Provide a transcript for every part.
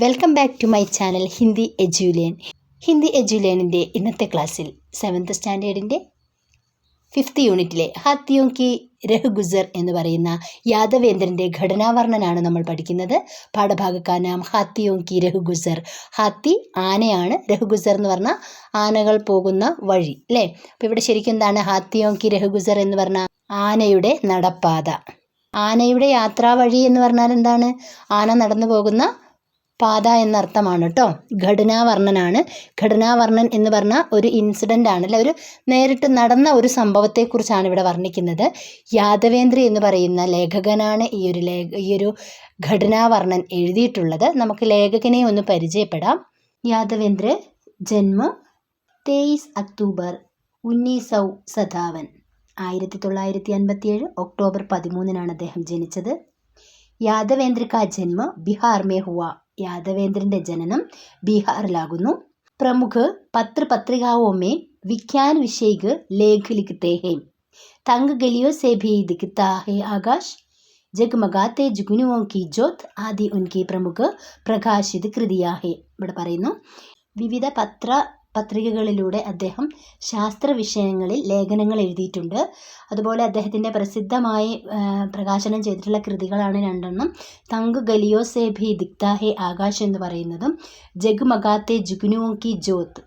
Welcome back to my channel Hindi എജ്യൂലിയൻ. ഹിന്ദി എജ്യൂലിയനിൻ്റെ ഇന്നത്തെ ക്ലാസ്സിൽ 7th സ്റ്റാൻഡേർഡിൻ്റെ 5th യൂണിറ്റിലെ ഹാത്തിയോം കി രഹ്ഗുസർ എന്ന് പറയുന്ന യാദവേന്ദ്രൻ്റെ ഘടനാവർണ്ണനാണ് നമ്മൾ പഠിക്കുന്നത്. പാഠഭാഗക്കാ നാം ഹാത്തിയോം കി രഹ്ഗുസർ. ഹാത്തി ആനയാണ്, രഹ്ഗുസർ എന്ന് പറഞ്ഞാൽ ആനകൾ പോകുന്ന വഴി അല്ലേ. അപ്പോൾ ഇവിടെ ശരിക്കും എന്താണ് ഹാത്തിയോം കി രഹ്ഗുസർ എന്ന് പറഞ്ഞാൽ ആനയുടെ നടപ്പാത. ആനയുടെ യാത്രാവഴി എന്ന് പറഞ്ഞാൽ എന്താണ്? ആന നടന്നു പോകുന്ന പാത എന്നർത്ഥമാണ് കേട്ടോ. ഘടനാവർണ്ണനാണ്. ഘടനാവർണ്ണൻ എന്ന് പറഞ്ഞാൽ ഒരു ഇൻസിഡൻ്റ് ആണ്, അല്ലെ, ഒരു നേരിട്ട് നടന്ന ഒരു സംഭവത്തെക്കുറിച്ചാണ് ഇവിടെ വർണ്ണിക്കുന്നത്. യാദവേന്ദ്ര എന്ന് പറയുന്ന ലേഖകനാണ് ഈ ഒരു ഘടനാവർണ്ണൻ എഴുതിയിട്ടുള്ളത്. നമുക്ക് ലേഖകനെ ഒന്ന് പരിചയപ്പെടാം. യാദവേന്ദ്ര ജന്മ 23 അക്ടോബർ 1957, 1957 ഒക്ടോബർ 13 അദ്ദേഹം ജനിച്ചത്. യാദവേന്ദ്ര കാ ജന്മ ബിഹാർ മേ ഹുവ. യാദവേന്ദ്രൻ്റെ ജനനം ബീഹാറിലാകുന്നു. പ്രമുഖ പത്രപത്രികാओं में विज्ञान विषयक लेख लिखते हैं. तंग गलियों से भी दिखता है आकाश, जगमगाते जुगनुओं की ज्योत आदि उनकी प्रमुख प्रकाशित कृतियां है. ഇവിടെ പറയുന്നു, വിവിധ പത്രികകളിലൂടെ അദ്ദേഹം ശാസ്ത്ര വിഷയങ്ങളിൽ ലേഖനങ്ങൾ എഴുതിയിട്ടുണ്ട്. അതുപോലെ അദ്ദേഹത്തിൻ്റെ പ്രസിദ്ധമായി പ്രകാശനം ചെയ്തിട്ടുള്ള കൃതികളാണ് 2 തങ്ക് ഗലിയോ സേ ഭി ദിക്താ ഹേ ആകാശ് എന്ന് പറയുന്നതും ജഗ്മഗാത്തെ ജുഗ്നുവോ കി ജ്യോത്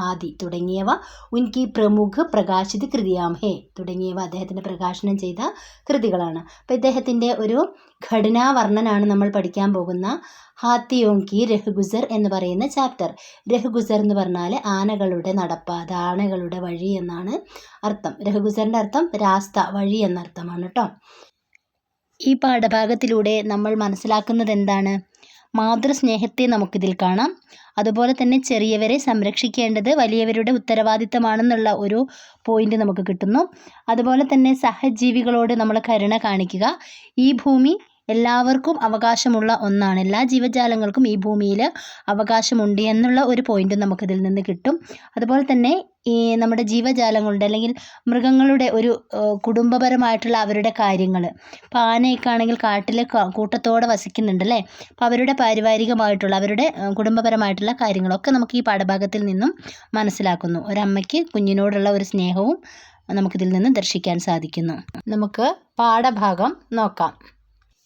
ആദി തുടങ്ങിയവ ഉൻകി പ്രമുഖ പ്രകാശിത കൃതിയാം ഹേ തുടങ്ങിയവ അദ്ദേഹത്തിൻ്റെ പ്രകാശനം ചെയ്ത കൃതികളാണ്. അപ്പോൾ ഇദ്ദേഹത്തിൻ്റെ ഒരു ഘടനാവർണ്ണനാണ് നമ്മൾ പഠിക്കാൻ പോകുന്ന ഹാത്തിയോം കി രഹ്ഗുസർ എന്ന് പറയുന്ന ചാപ്റ്റർ. രഹ്ഗുസർ എന്ന് പറഞ്ഞാൽ ആനകളുടെ നടപ്പാത, ആനകളുടെ വഴി എന്നാണ് അർത്ഥം. രഹ്ഗുസറിൻ്റെ അർത്ഥം രാസ്ത, വഴി എന്നർത്ഥമാണ് കേട്ടോ. ഈ പാഠഭാഗത്തിലൂടെ നമ്മൾ മനസ്സിലാക്കുന്നത് എന്താണ്? മാതൃസ്നേഹത്തെ നമുക്കിതിൽ കാണാം. അതുപോലെ തന്നെ ചെറിയവരെ സംരക്ഷിക്കേണ്ടത് വലിയവരുടെ ഉത്തരവാദിത്തമാണെന്നുള്ള ഒരു പോയിന്റ് നമുക്ക് കിട്ടുന്നു. അതുപോലെ തന്നെ സഹജീവികളോട് നമ്മൾ കരുണ കാണിക്കുക. ഈ ഭൂമി എല്ലാവർക്കും അവകാശമുള്ള ഒന്നാണ്, എല്ലാ ജീവജാലങ്ങൾക്കും ഈ ഭൂമിയിൽ അവകാശമുണ്ട് എന്നുള്ള ഒരു പോയിന്റ് നമുക്കിതിൽ നിന്ന് കിട്ടും. അതുപോലെ തന്നെ ഈ നമ്മുടെ ജീവജാലങ്ങളുടെ അല്ലെങ്കിൽ മൃഗങ്ങളുടെ ഒരു കുടുംബപരമായിട്ടുള്ള അവരുടെ കാര്യങ്ങൾ, ഇപ്പോൾ ആനയൊക്കെ ആണെങ്കിൽ കാട്ടിൽ കൂട്ടത്തോടെ വസിക്കുന്നുണ്ട് അല്ലേ. അപ്പോൾ അവരുടെ പാരിവാരികമായിട്ടുള്ള അവരുടെ കുടുംബപരമായിട്ടുള്ള കാര്യങ്ങളൊക്കെ നമുക്ക് ഈ പാഠഭാഗത്തിൽ നിന്നും മനസ്സിലാക്കുന്നു. ഒരമ്മയ്ക്ക് കുഞ്ഞിനോടുള്ള ഒരു സ്നേഹവും നമുക്കിതിൽ നിന്ന് ദർശിക്കാൻ സാധിക്കുന്നു. നമുക്ക് പാഠഭാഗം നോക്കാം.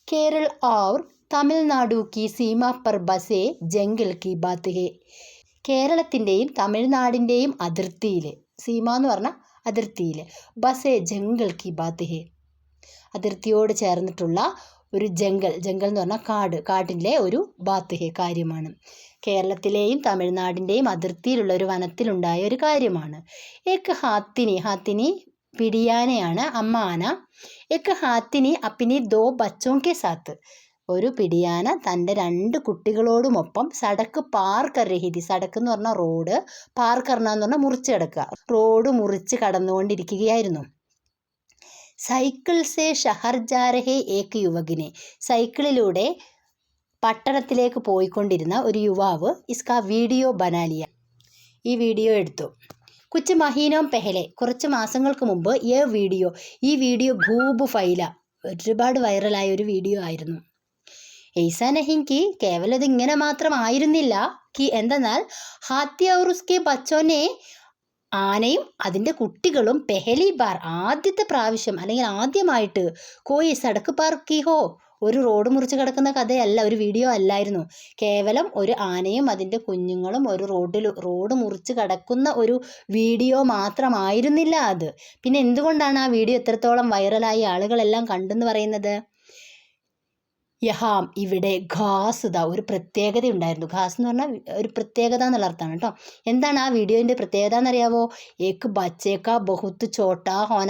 കേരൾ और തമിഴ്നാടു की सीमा पर बसे जंगल की बात है. കേരളത്തിൻ്റെയും തമിഴ്നാടിൻ്റെയും അതിർത്തിയിൽ, സീമ എന്ന് പറഞ്ഞാൽ അതിർത്തിയിൽ, ബസേ ജംഗൽ കി ബാത്ത് ഹേ, അതിർത്തിയോട് ചേർന്നിട്ടുള്ള ഒരു ജംഗൽ എന്ന് പറഞ്ഞാൽ കാട്ടിലെ ഒരു ബാത്ത് ഹേ കാര്യമാണ്. കേരളത്തിലെയും തമിഴ്നാടിൻ്റെയും അതിർത്തിയിലുള്ള ഒരു വനത്തിലുണ്ടായ ഒരു കാര്യമാണ്. ഏക്ക് ഹാത്തിനി പിടിയാനയാണ്, അമ്മ ആന. ഏക്ക് ഹാത്തിനി അപ്പിനി 2 ബച്ചോं के साथ, ഒരു പിടിയാന തൻ്റെ 2 കുട്ടികളോടുമൊപ്പം സടക്ക് പാർ കർ രഹി थी. സടക്ക് എന്ന് പറഞ്ഞാൽ റോഡ്, പാർ കർണ എന്ന് പറഞ്ഞാൽ മുറിച്ച് കിടക്കുക, റോഡ് മുറിച്ച് കടന്നുകൊണ്ടിരിക്കുകയായിരുന്നു. സൈക്കിൾ സേ ഷഹർ ജാ രഹേ ഏക്ക് യുവകിനെ, സൈക്കിളിലൂടെ പട്ടണത്തിലേക്ക് പോയിക്കൊണ്ടിരുന്ന ഒരു യുവാവ് ഇസ്കാ വീഡിയോ ബനാലിയ, ഈ വീഡിയോ എടുത്തു. കുച്ച് മഹീനോം പെഹലെ, കുറച്ച് മാസങ്ങൾക്ക് മുമ്പ് ഈ വീഡിയോ ഖൂബ് ഫൈല, ഒരുപാട് വൈറലായ ഒരു വീഡിയോ ആയിരുന്നു. ऐसा नहीं कि കേവലം ഇത് ഇങ്ങനെ മാത്രമായിരുന്നില്ല, എന്തെന്നാൽ ഹാത്തി ഔർ ഉസ്കെ ബച്ചോനെ, ആനയും അതിൻ്റെ കുട്ടികളും പെഹലി ബാർ, ആദ്യത്തെ പ്രാവശ്യം അല്ലെങ്കിൽ ആദ്യമായിട്ട് കോയി സടക്ക് പാർ കി ഹോ, ഒരു റോഡ് മുറിച്ച് കിടക്കുന്ന കഥയല്ല, ഒരു വീഡിയോ അല്ലായിരുന്നു. കേവലം ഒരു ആനയും അതിൻ്റെ കുഞ്ഞുങ്ങളും ഒരു റോഡ് മുറിച്ച് കിടക്കുന്ന ഒരു വീഡിയോ മാത്രമായിരുന്നില്ല അത്. പിന്നെ എന്തുകൊണ്ടാണ് ആ വീഡിയോ എത്രത്തോളം വൈറലായി ആളുകളെല്ലാം കണ്ടെന്ന് പറയുന്നത്? യഹാം, ഇവിടെ ഘാസ്, ഒരു പ്രത്യേകത ഉണ്ടായിരുന്നു. ഘാസ് എന്ന് പറഞ്ഞാൽ ഒരു പ്രത്യേകത എന്നുള്ള അർത്ഥമാണ് കേട്ടോ. എന്താണ് ആ വീഡിയോൻ്റെ പ്രത്യേകത എന്നറിയാവോ? ഏക്ക് ബച്ചേക്ക ബഹുത്ത് ചോട്ടാ ഹോന,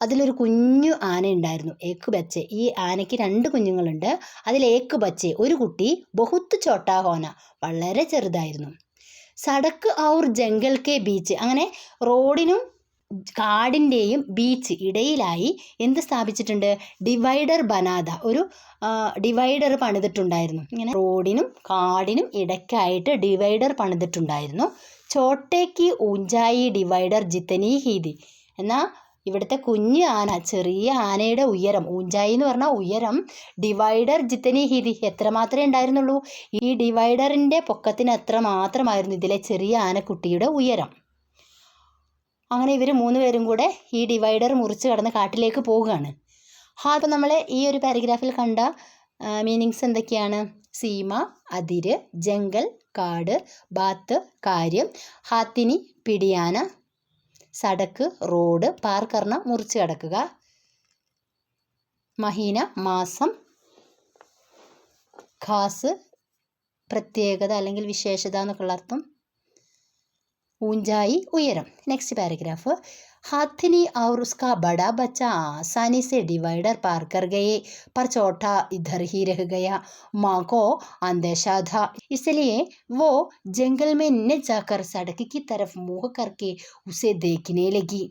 അതിലൊരു കുഞ്ഞു ആന ഉണ്ടായിരുന്നു. ഏക്ക് ബച്ചെ, ഈ ആനയ്ക്ക് 2 കുഞ്ഞുങ്ങളുണ്ട്. അതിൽ ഏക്ക് ബച്ചെ, ഒരു കുട്ടി, ബഹുത്ത് ചോട്ടാ ഹോന, വളരെ ചെറുതായിരുന്നു. Sadak our jungle K beach, അങ്ങനെ റോഡിനും കാടിൻ്റെയും ബീച്ച് ഇടയിലായി എന്ത് സ്ഥാപിച്ചിട്ടുണ്ട്? ഡിവൈഡർ ബനാദ, ഒരു ഡിവൈഡർ പണിതിട്ടുണ്ടായിരുന്നു. ഇങ്ങനെ റോഡിനും കാടിനും ഇടയ്ക്കായിട്ട് ഡിവൈഡർ പണിതിട്ടുണ്ടായിരുന്നു. ചോട്ടേക്ക് ഊഞ്ചായി ഡിവൈഡർ ജിത്തനി ഹീതി, എന്നാൽ ഇവിടുത്തെ കുഞ്ഞ് ആന, ചെറിയ ആനയുടെ ഉയരം, ഊഞ്ചായി എന്ന് പറഞ്ഞാൽ ഉയരം, ഡിവൈഡർ ജിത്തനി ഹിതി, എത്ര മാത്രമേ ഉണ്ടായിരുന്നുള്ളൂ, ഈ ഡിവൈഡറിൻ്റെ പൊക്കത്തിന് എത്ര മാത്രമായിരുന്നു ഇതിലെ ചെറിയ ആനക്കുട്ടിയുടെ ഉയരം. അങ്ങനെ ഇവർ 3 പേരും കൂടെ ഈ ഡിവൈഡർ മുറിച്ച് കടന്ന് കാട്ടിലേക്ക് പോവുകയാണ്. അപ്പോൾ നമ്മൾ ഈ ഒരു പാരഗ്രാഫിൽ കണ്ട മീനിങ്സ് എന്തൊക്കെയാണ്? സീമ അതിര്, ജംഗൽ കാട്, ബാത്ത് കാര്യം, ഹാത്തിനി പിടിയാന, സടക്ക് റോഡ്, പാർ കർണ മുറിച്ച് കടക്കുക, മഹീന മാസം, ഖാസ് പ്രത്യേകത അല്ലെങ്കിൽ വിശേഷത എന്നൊക്കെയുള്ള അർത്ഥം, ऊंचाई उयरम. नेक्स्ट पैराग्राफ, हाथिनी और उसका बड़ा बच्चा आसानी से डिवाइडर पार कर गए पर छोटा इधर ही रह गया. माँ को अंदेशा था, इसलिए वो जंगल में न जाकर सड़क की तरफ मुँह करके उसे देखने लगी.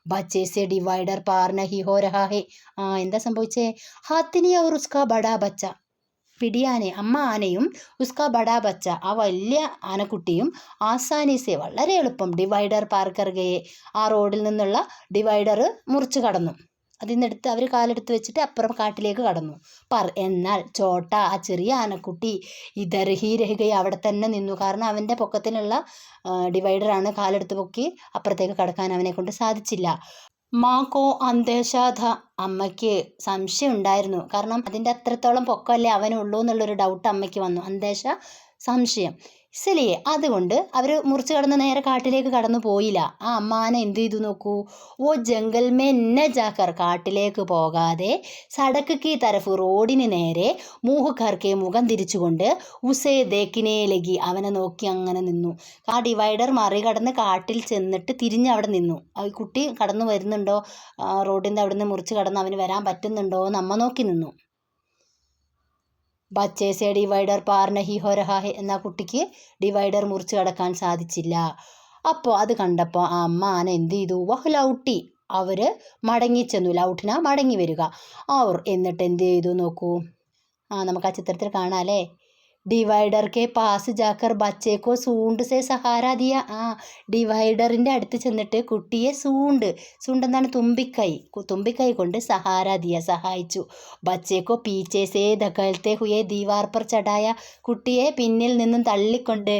बच्चे से डिवाइडर पार नहीं हो रहा है. എന്താ സംഭവിച്ചേ? हाथिनी और उसका बड़ा बच्चा, പിടിയാനെ അമ്മ ആനയും ഉസ്കാ ബഡാ ബച്ച ആ വലിയ ആനക്കുട്ടിയും ആസാനീസെ വളരെ എളുപ്പം ഡിവൈഡർ പാർ കർഗയെ ആ റോഡിൽ നിന്നുള്ള ഡിവൈഡർ മുറിച്ച് കടന്നു. അതിൽ നിന്നെടുത്ത് അവർ കാലെടുത്ത് വെച്ചിട്ട് അപ്പുറം കാട്ടിലേക്ക് കടന്നു. എന്നാൽ ചോട്ട ആ ചെറിയ ആനക്കുട്ടി ഇതർഹി രഹുകയെ അവിടെ തന്നെ നിന്നു. കാരണം അവൻ്റെ പൊക്കത്തിനുള്ള ഡിവൈഡറാണ്, കാലെടുത്ത് പൊക്കി അപ്പുറത്തേക്ക് കടക്കാൻ അവനെ കൊണ്ട് സാധിച്ചില്ല. മാക്കോ അന്തേശാധ, അമ്മയ്ക്ക് സംശയം ഉണ്ടായിരുന്നു. കാരണം അതിൻ്റെ അത്രത്തോളം പൊക്കമല്ലേ അവനുള്ളൂ എന്നുള്ളൊരു ഡൗട്ട് അമ്മയ്ക്ക് വന്നു. അന്തേശ സംശയം. ഇസലിയെ അതുകൊണ്ട് അവർ മുറിച്ച് കടന്ന് നേരെ കാട്ടിലേക്ക് കടന്നു പോയില്ല. ആ അമ്മാനെ എന്ത് ചെയ്തു നോക്കൂ, ഓ ജംഗൽ മേ ന ജാക്കർ, കാട്ടിലേക്ക് പോകാതെ, സടക്ക് കി തരഫ് റോഡിന് നേരെ, മൂഹ് കർക്കെ മുഖം തിരിച്ചുകൊണ്ട്, ഉസേ ദേക്കിനെ ലഗി അവനെ നോക്കി അങ്ങനെ നിന്നു. ആ ഡിവൈഡർ മറികടന്ന് കാട്ടിൽ ചെന്നിട്ട് തിരിഞ്ഞ് അവിടെ നിന്നു. ആ കുട്ടി കടന്നു വരുന്നുണ്ടോ, റോഡിൻ്റെ അവിടെ നിന്ന് മുറിച്ച് കടന്ന് അവന് വരാൻ പറ്റുന്നുണ്ടോ എന്ന് അമ്മ നോക്കി നിന്നു. ബച്ചേസെ ഡിവൈഡർ പാർ നഹി ഹോ രഹാ ഹെ, എന്നാൽ കുട്ടിക്ക് ഡിവൈഡർ മുറിച്ച് കടക്കാൻ സാധിച്ചില്ല. അപ്പോൾ അത് കണ്ടപ്പോൾ ആ അമ്മ ആന എന്ത് ചെയ്തു, വഹ് ലൗട്ടി, അവർ മടങ്ങിച്ചെന്നു. ലൗട്ടിന മടങ്ങി വരിക. അവർ എന്നിട്ട് എന്ത് ചെയ്തു നോക്കൂ, നമുക്ക് ആ ചിത്രത്തിൽ കാണാം അല്ലേ. ഡിവൈഡർ കെ പാസ് ജാക്കർ ബച്ചേക്കോ സൂണ്ട് സെ സഹാര ദിയ, ഡിവൈഡറിൻ്റെ അടുത്ത് ചെന്നിട്ട് കുട്ടിയെ സൂണ്ട് എന്താണ്, തുമ്പിക്കൈ കൊണ്ട് സഹാര ദിയ സഹായിച്ചു. ബച്ചേക്കോ പീച്ചേ സേ ധകൽത്തെ ഹുയെ ദീവാർ പർ ചടായ, കുട്ടിയെ പിന്നിൽ നിന്നും തള്ളിക്കൊണ്ട്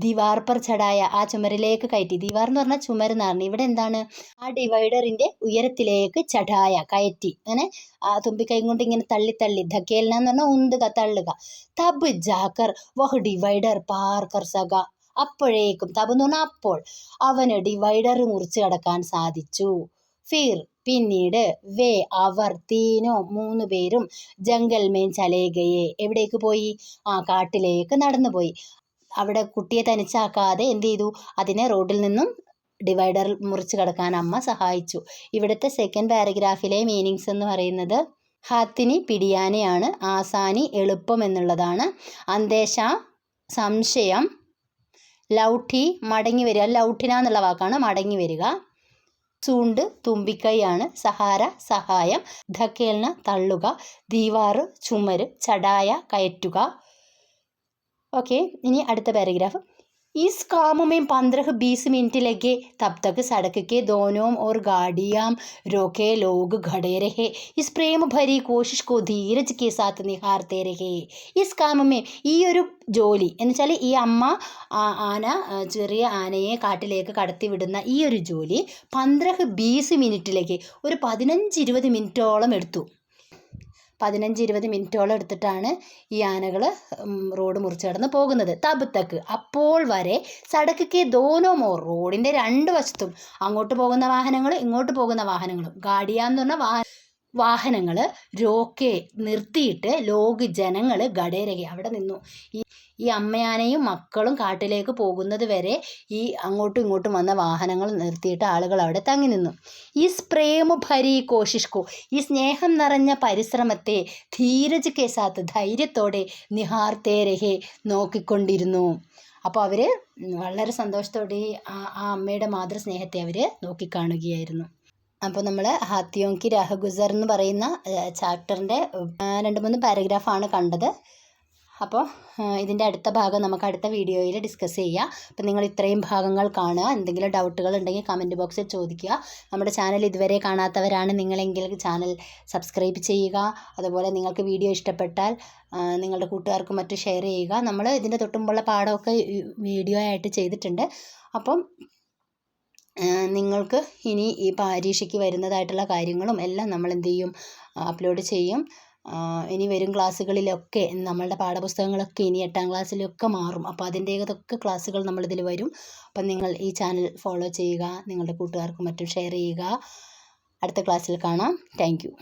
ദീവാർ പർ ചടായ ആ ചുമരിലേക്ക് കയറ്റി. ദീവാർ എന്ന് പറഞ്ഞാൽ ചുമരെന്നാണ്. ഇവിടെ എന്താണ്, ആ ഡിവൈഡറിൻ്റെ ഉയരത്തിലേക്ക് ചടായ കയറ്റി. അങ്ങനെ തുമ്പിക്കൈ കൊണ്ട് ഇങ്ങനെ തള്ളി ധക്കേൽന എന്ന് പറഞ്ഞാൽ ഉന്തുക, തള്ളുക. തബ് ജാക്കർ വഹ് ഡിവൈഡർ പാർ കർ സക, അപ്പോഴേക്കും, തബ് എന്ന് പറഞ്ഞാൽ അപ്പോൾ, അവന് ഡിവൈഡർ മുറിച്ച് കടക്കാൻ സാധിച്ചു. ഫിർ പിന്നീട്, വേ അവർ, തീനോ 3 പേരും, ജംഗൽ മേൻ ചലേ ഗയേ, എവിടേക്ക് പോയി, കാട്ടിലേക്ക് നടന്നു പോയി. അവിടെ കുട്ടിയെ തനിച്ചാക്കാതെ എന്ത് ചെയ്തു, അതിനെ റോഡിൽ നിന്നും ഡിവൈഡർ മുറിച്ച് കടക്കാൻ അമ്മ സഹായിച്ചു. ഇവിടുത്തെ സെക്കൻഡ് പാരഗ്രാഫിലെ മീനിങ്സ് എന്ന് പറയുന്നത്, ഹാത്തിനി പിടിയാനയാണ്, ആസാനി എളുപ്പം എന്നുള്ളതാണ്, അന്തേശ സംശയം, ലൗഠി മടങ്ങി വരിക, ലൗഠിന എന്നുള്ള വാക്കാണ് മടങ്ങി വരിക, ചൂണ്ട് തുമ്പിക്കൈയാണ്, സഹാര സഹായം, ധക്കേൽന തള്ളുക, ദീവാറ് ചുമര്, ചടായ കയറ്റുക. ओके, इनी അടുത്ത पैराग्राफ, इस काम में 15-20 मिनट लगे, तब तक सड़क के दोनों ओर गाड़ियां रोके लोग खड़े रहे. इस प्रेम भरी कोशिश को धीरज के साथ निहारते रहे. इस काम में, ഈ ഒരു ജോലി എന്ന് വെച്ചാൽ ഈ അമ്മ ആന ചെറിയ ആനയെ കാട്ടിലേക്ക് കടത്തി വിടുന്ന ഈ ഒരു ജോലി 15-20 മിനിറ്റിലേക്ക് ഒരു 15-20 മിനിറ്റോളം എടുത്തു. 15-20 മിനിറ്റോളം എടുത്തിട്ടാണ് ഈ ആനകൾ റോഡ് മുറിച്ച് കടന്ന് പോകുന്നത്. തബ് തക്ക് അപ്പോൾ വരെ, സടക്ക് ദോനോ മോർ റോഡിൻ്റെ 2 വശത്തും, അങ്ങോട്ട് പോകുന്ന വാഹനങ്ങൾ ഇങ്ങോട്ട് പോകുന്ന വാഹനങ്ങളും, ഗാഡിയാന്ന് പറഞ്ഞ വാഹനങ്ങൾ, രോക്കെ നിർത്തിയിട്ട്, ലോക് ജനങ്ങൾ, ഗഡേരകെ അവിടെ നിന്നു. ഈ അമ്മയാനയും മക്കളും കാട്ടിലേക്ക് പോകുന്നത് വരെ ഈ അങ്ങോട്ടും ഇങ്ങോട്ടും വന്ന വാഹനങ്ങൾ നിർത്തിയിട്ട് ആളുകൾ അവിടെ തങ്ങി നിന്നു. ഈ പ്രേമ ഭരി കോശിഷ്കോ, ഈ സ്നേഹം നിറഞ്ഞ പരിശ്രമത്തെ, ധീരജ് കെ സാത്ത് ധൈര്യത്തോടെ, നിഹാർത്തേ രഹേ നോക്കിക്കൊണ്ടിരുന്നു. അപ്പോൾ അവർ വളരെ സന്തോഷത്തോടെ ആ അമ്മയുടെ മാതൃസ്നേഹത്തെ അവർ നോക്കിക്കാണുകയായിരുന്നു. അപ്പോൾ നമ്മൾ ഹാത്തിയോം കി രാഹ് ഗുസർ എന്ന് പറയുന്ന ചാപ്റ്ററിൻ്റെ 2-3 പാരഗ്രാഫാണ് കണ്ടത്. അപ്പോൾ ഇതിൻ്റെ അടുത്ത ഭാഗം നമുക്ക് അടുത്ത വീഡിയോയിൽ ഡിസ്കസ് ചെയ്യാം. അപ്പോൾ നിങ്ങൾ ഇത്രയും ഭാഗങ്ങൾ കാണുക. എന്തെങ്കിലും ഡൗട്ടുകൾ ഉണ്ടെങ്കിൽ കമൻറ്റ് ബോക്സിൽ ചോദിക്കുക. നമ്മുടെ ചാനൽ ഇതുവരെ കാണാത്തവരാണ് നിങ്ങളെങ്കിൽ ചാനൽ സബ്സ്ക്രൈബ് ചെയ്യുക. അതുപോലെ നിങ്ങൾക്ക് വീഡിയോ ഇഷ്ടപ്പെട്ടാൽ നിങ്ങളുടെ കൂട്ടുകാർക്കും മറ്റും ഷെയർ ചെയ്യുക. നമ്മൾ ഇതിൻ്റെ തൊട്ടുമുമ്പുള്ള പാഠമൊക്കെ വീഡിയോ ആയിട്ട് ചെയ്തിട്ടുണ്ട്. അപ്പം നിങ്ങൾക്ക് ഇനി ഈ പരീക്ഷയ്ക്ക് വരുന്നതായിട്ടുള്ള കാര്യങ്ങളും എല്ലാം നമ്മൾ എന്ത് ചെയ്യും, അപ്ലോഡ് ചെയ്യും. ഇനി വരും ക്ലാസ്സുകളിലൊക്കെ നമ്മളുടെ പാഠപുസ്തകങ്ങളൊക്കെ ഇനി 8ാം ക്ലാസ്സിലൊക്കെ മാറും. അപ്പോൾ അതിൻ്റേതൊക്കെ ക്ലാസ്സുകൾ നമ്മളിതിൽ വരും. അപ്പം നിങ്ങൾ ഈ ചാനൽ ഫോളോ ചെയ്യുക, നിങ്ങളുടെ കൂട്ടുകാർക്കും മറ്റും ഷെയർ ചെയ്യുക. അടുത്ത ക്ലാസ്സിൽ കാണാം. Thank you.